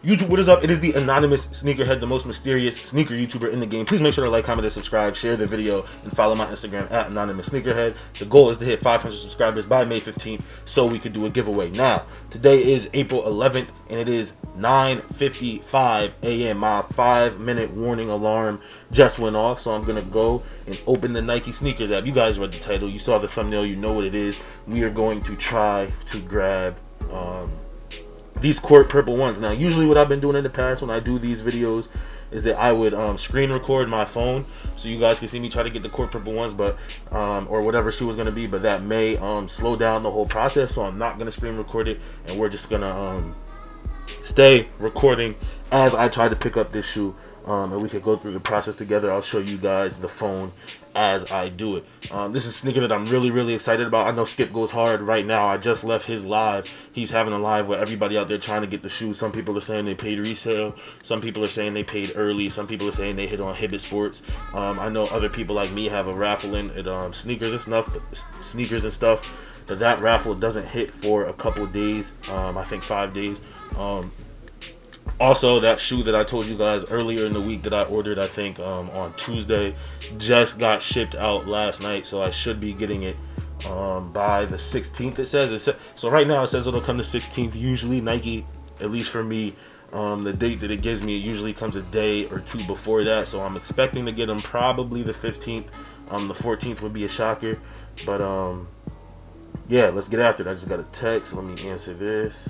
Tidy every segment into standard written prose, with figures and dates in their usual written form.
YouTube, what is up? It is the anonymous Sneakerhead, the most mysterious sneaker YouTuber in the game. Please make sure to like, comment, and subscribe, share the video, and follow my Instagram at anonymous Sneakerhead. The goal is to hit 500 subscribers by May 15th so we could do a giveaway. Now, today is April 11th, and it is 9:55 a.m. My 5-minute warning alarm just went off, so I'm going to go and open the Nike Sneakers app. You guys read the title. You saw the thumbnail. You know what it is. We are going to try to grab these court purple ones. Now, usually what I've been doing in the past when I do these videos is that I would screen record my phone so you guys can see me try to get the court purple ones, but or whatever shoe is going to be, but that may slow down the whole process, so I'm not going to screen record it, and we're just going to stay recording as I try to pick up this shoe, and we could go through the process together. I'll show you guys the phone as I do it. This is a sneaker that I'm really excited about. I know Skip goes hard right now. I just left his live. He's having a live with everybody out there trying to get the shoes. Some people are saying they paid resale. Some people are saying they paid early. Some people are saying they hit on Hibbett Sports. I know other people like me have a raffle in at sneakers and stuff, but that raffle doesn't hit for a couple days. I think 5 days. Also, that shoe that I told you guys earlier in the week that I ordered, I think on Tuesday, just got shipped out last night, so I should be getting it by the 16th. It says so right now. It says it'll come the 16th. Usually Nike, at least for me, the date that it gives me, it usually comes a day or two before that. So I'm expecting to get them probably the 15th. The 14th would be a shocker, but yeah, let's get after it. I just got a text. Let me answer this.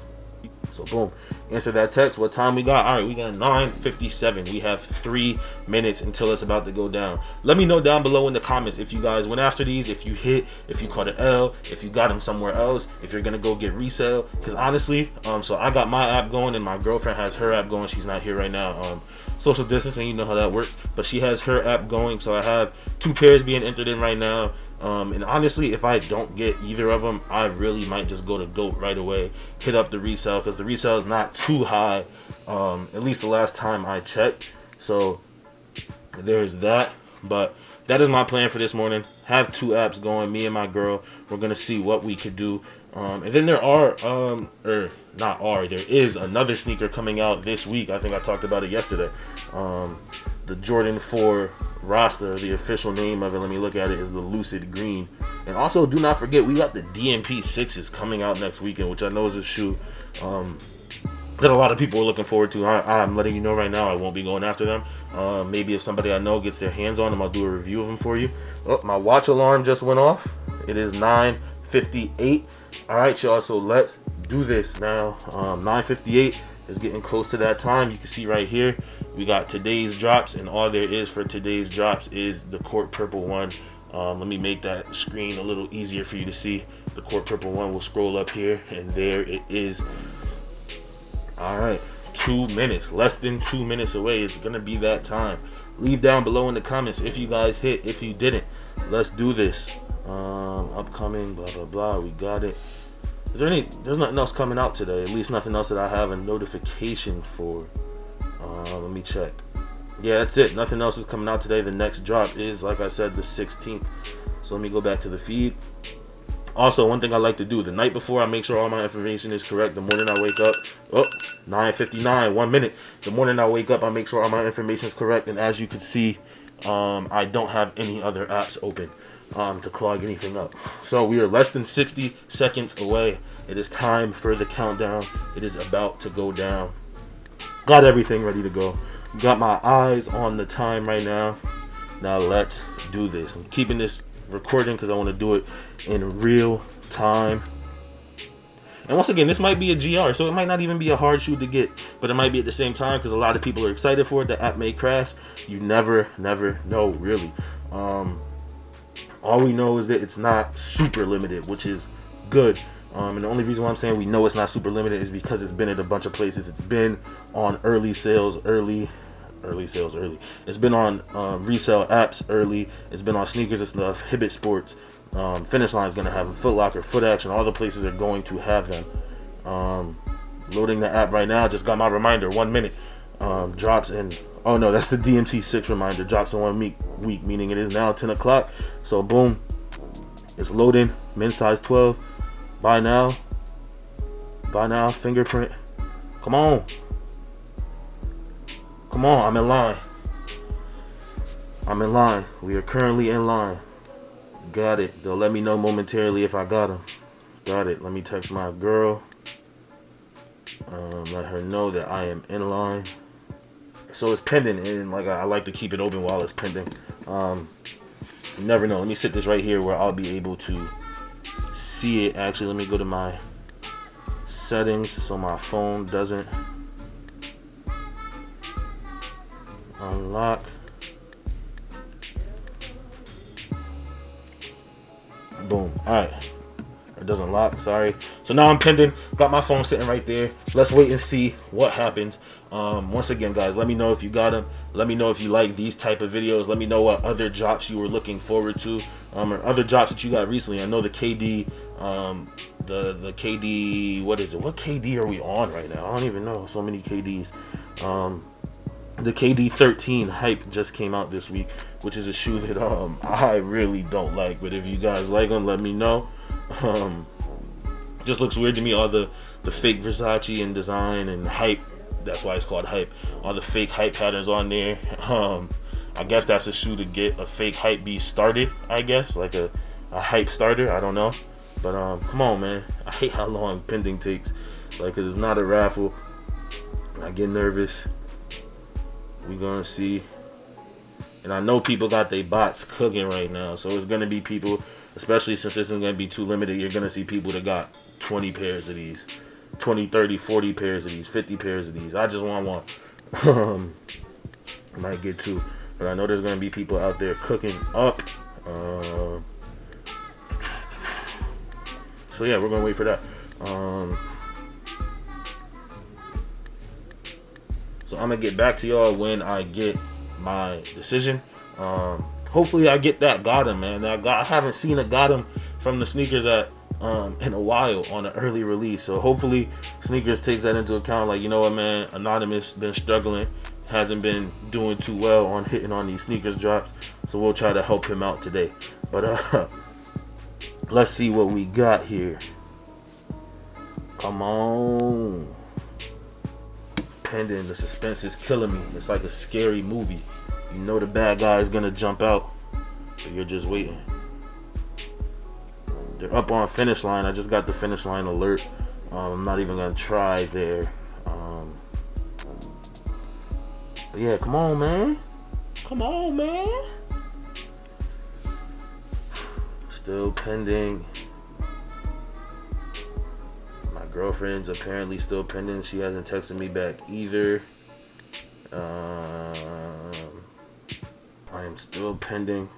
So boom, answer that text. What time we got? All right, we got 9:57. We have 3 minutes until it's about to go down. Let me know down below in the comments if you guys went after these, if you hit, if you caught an L, if you got them somewhere else, if you're gonna go get resale. Because honestly, so I got my app going and my girlfriend has her app going. She's not here right now. Social distancing, you know how that works, but she has her app going, so I have 2 pairs being entered in right now. And honestly, if I don't get either of them, I really might just go to GOAT right away, hit up the resale, because the resale is not too high, at least the last time I checked. So there's that. But that is my plan for this morning. Have 2 apps going, me and my girl. We're gonna see what we could do. And then there is another sneaker coming out this week. I think I talked about it yesterday. The Jordan 4 roster, the official name of it, let me look at it, is the Lucid Green. And also, do not forget, we got the DMP 6s coming out next weekend, which I know is a shoe that a lot of people are looking forward to. I'm letting you know right now, I won't be going after them. Maybe if somebody I know gets their hands on them, I'll do a review of them for you. Oh, my watch alarm just went off. It is 9:58. All right, y'all, so let's do this now. 9:58 is getting close to that time. You can see right here, we got today's drops, and all there is for today's drops is the court purple one. Let me make that screen a little easier for you to see. The court purple one will scroll up here, and there it is. All right, 2 minutes, less than 2 minutes away. It's gonna be that time. Leave down below in the comments if you guys hit, if you didn't. Let's do this. Upcoming, blah blah blah. We got it. There's nothing else coming out today, at least nothing else that I have a notification for. Let me check. Yeah, that's it. Nothing else is coming out today. The next drop is, like I said, the 16th. So let me go back to the feed. Also, one thing I like to do, the night before, I make sure all my information is correct. The morning I wake up, 9:59, 1 minute. The morning I wake up, I make sure all my information is correct. And as you can see, I don't have any other apps open to clog anything up. So we are less than 60 seconds away. It is time for the countdown. It is about to go down. Got everything ready to go. Got my eyes on the time right now. Now let's do this. I'm keeping this recording because I want to do it in real time. And once again, this might be a GR, so it might not even be a hard shoe to get, but it might be at the same time because a lot of people are excited for it. The app may crash. You never know, really. All we know is that it's not super limited, which is good. And the only reason why I'm saying we know it's not super limited is because it's been at a bunch of places. It's been on early sales early. It's been on resale apps early. It's been on sneakers and stuff. Hibbett Sports, Finish Line is going to have them. Foot Locker, Foot Action, all the places are going to have them. Loading the app right now. Just got my reminder. 1 minute. Drops in. Oh no, that's the DMT 6 reminder. Drops in 1 week, meaning it is now 10 o'clock. So boom, it's loading. Men's size 12. Buy now. Fingerprint. Come on. Come on, I'm in line. I'm in line. We are currently in line. Got it. They'll let me know momentarily if I got them. Got it. Let me text my girl. Let her know that I am in line. So it's pending, and like I like to keep it open while it's pending. You never know. Let me sit this right here where I'll be able to see it. Actually, let me go to my settings so my phone doesn't unlock. Boom. Alright. It doesn't lock, sorry. So now I'm pending. Got my phone sitting right there. Let's wait and see what happens. Once again, guys, let me know if you got them. Let me know if you like these type of videos. Let me know what other drops you were looking forward to, or other drops that you got recently. I know the KD, the KD, what is it? What KD are we on right now? I don't even know. So many KDs. The KD 13 hype just came out this week, which is a shoe that I really don't like. But if you guys like them, let me know. Just looks weird to me, all the fake Versace and design and hype. That's why it's called hype. All the fake hype patterns on there. I guess that's a shoe to get a fake hype beast started, I guess, like a hype starter. I don't know, but come on, man. I hate how long pending takes, like, 'cause it's not a raffle. I get nervous. We gonna see. And I know people got their bots cooking right now, so it's gonna be people, especially since this isn't gonna be too limited. You're gonna see people that got 20 pairs of these, 20, 30, 40 pairs of these, 50 pairs of these. I just want one. Might get two, but I know there's gonna be people out there cooking up. So yeah, we're gonna wait for that. So I'm gonna get back to y'all when I get my decision. Hopefully I get that got him, man. I haven't seen a got him from the sneakers at in a while on an early release. So hopefully Sneakers takes that into account. Like, you know what, man, Anonymous been struggling, hasn't been doing too well on hitting on these sneakers drops. So we'll try to help him out today. But let's see what we got here. Come on. Pending, the suspense is killing me. It's like a scary movie. You know the bad guy is gonna jump out, but you're just waiting. They're up on finish line. I just got the finish line alert. I'm not even gonna try there. But yeah, come on, man. Come on, man. Still pending. My girlfriend's apparently still pending. She hasn't texted me back either. I am still pending.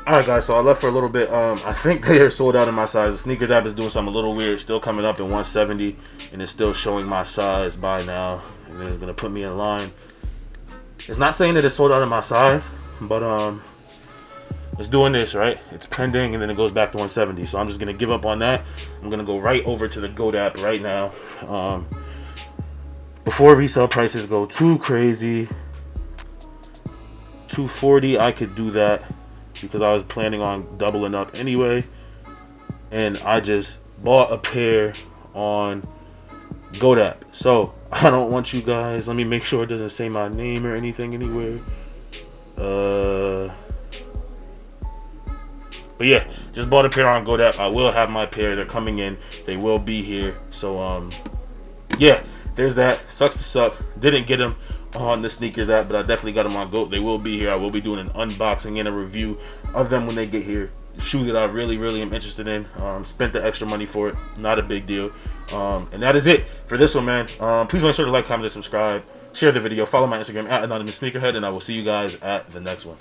Alright guys, so I left for a little bit. I think they are sold out in my size. The Sneakers app is doing something a little weird. Still coming up in 170, and it's still showing my size by now, and then it's gonna put me in line. It's not saying that it's sold out in my size, but it's doing this, right? It's pending, and then it goes back to 170. So I'm just gonna give up on that. I'm gonna go right over to the GOAT app right now. Before resale prices go too crazy, 240, I could do that because I was planning on doubling up anyway, and I just bought a pair on GOAT app. So I don't want you guys, let me make sure it doesn't say my name or anything anywhere. But yeah, just bought a pair on GOAT app. I will have my pair. They're coming in. They will be here. So yeah, there's that. Sucks to suck. Didn't get them on the Sneakers app, but I definitely got them on GOAT. They will be here. I will be doing an unboxing and a review of them when they get here. Shoe that I really am interested in. Spent the extra money for it. Not a big deal. And that is it for this one, man. Please make sure to like, comment, and subscribe. Share the video. Follow my Instagram at Anonymous Sneakerhead, and I will see you guys at the next one.